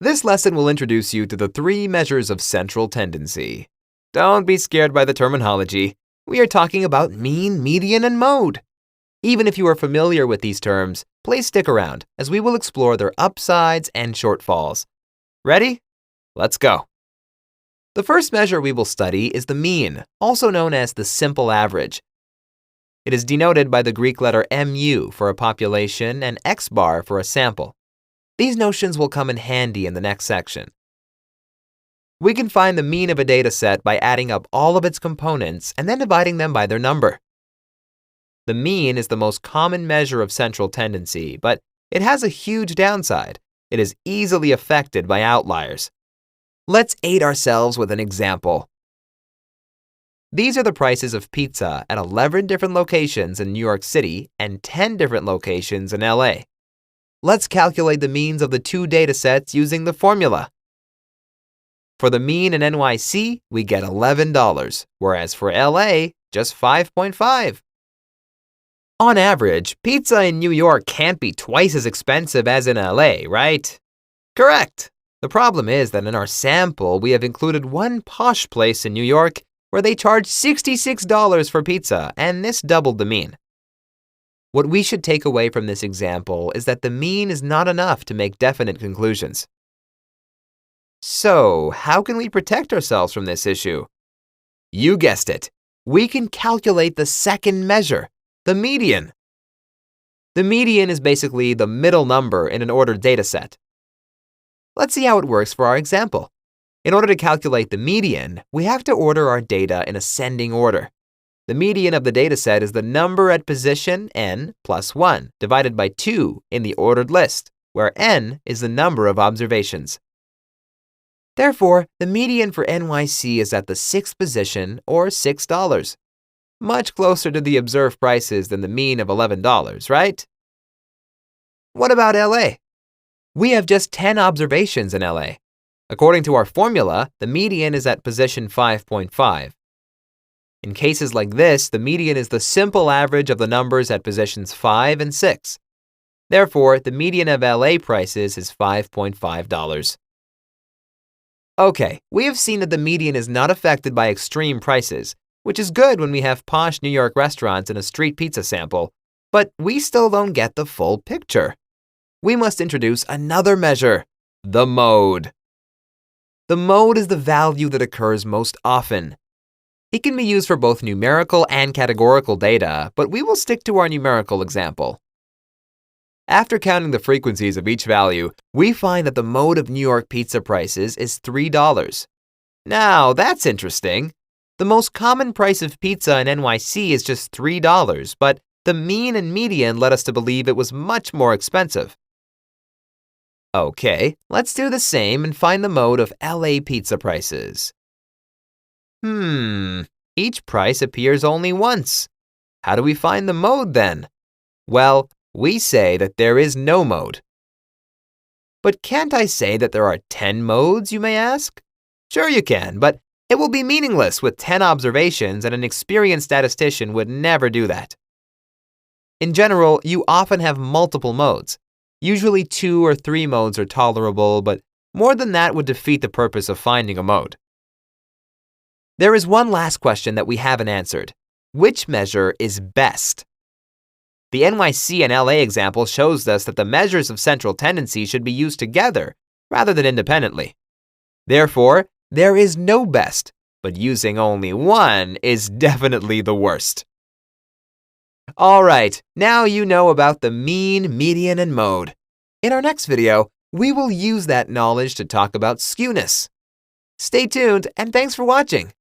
This lesson will introduce you to the three measures of central tendency. Don't be scared by the terminology. We are talking about mean, median, and mode. Even if you are familiar with these terms, please stick around as we will explore their upsides and shortfalls. Ready? Let's go. The first measure we will study is the mean, also known as the simple average. It is denoted by the Greek letter mu for a population and x bar for a sample. These notions will come in handy in the next section. We can find the mean of a data set by adding up all of its components and then dividing them by their number. The mean is the most common measure of central tendency, but it has a huge downside. It is easily affected by outliers. Let's aid ourselves with an example. These are the prices of pizza at 11 different locations in New York City and 10 different locations in LA. Let's calculate the means of the two data sets using the formula. For the mean in NYC, we get $11, whereas for LA, just 5.5. On average, pizza in New York can't be twice as expensive as in LA, right? Correct. The problem is that in our sample, we have included one posh place in New York where they charge $66 for pizza, and this doubled the mean. What we should take away from this example is that the mean is not enough to make definite conclusions. So, how can we protect ourselves from this issue? You guessed it. We can calculate the second measure, the median. The median is basically the middle number in an ordered data set. Let's see how it works for our example. In order to calculate the median, we have to order our data in ascending order. The median of the dataset is the number at position n plus 1 divided by 2 in the ordered list, where n is the number of observations. Therefore, the median for NYC is at the 6th position, or $6. Much closer to the observed prices than the mean of $11, right? What about LA? We have just 10 observations in LA. According to our formula, the median is at position 5.5. In cases like this, the median is the simple average of the numbers at positions 5 and 6. Therefore, the median of LA prices is $5.5. Okay, we have seen that the median is not affected by extreme prices, which is good when we have posh New York restaurants in a street pizza sample, but we still don't get the full picture. We must introduce another measure, the mode. The mode is the value that occurs most often. It can be used for both numerical and categorical data, but we will stick to our numerical example. After counting the frequencies of each value, we find that the mode of New York pizza prices is $3. Now, that's interesting. The most common price of pizza in NYC is just $3, but the mean and median led us to believe it was much more expensive. Okay, let's do the same and find the mode of LA pizza prices. Each price appears only once. How do we find the mode then? Well, we say that there is no mode. But can't I say that there are 10 modes, you may ask? Sure you can, but it will be meaningless with 10 observations, and an experienced statistician would never do that. In general, you often have multiple modes. Usually 2 or 3 modes are tolerable, but more than that would defeat the purpose of finding a mode. There is one last question that we haven't answered. Which measure is best? The NYC and LA example shows us that the measures of central tendency should be used together rather than independently. Therefore, there is no best, but using only one is definitely the worst. All right, now you know about the mean, median, and mode. In our next video, we will use that knowledge to talk about skewness. Stay tuned, and thanks for watching.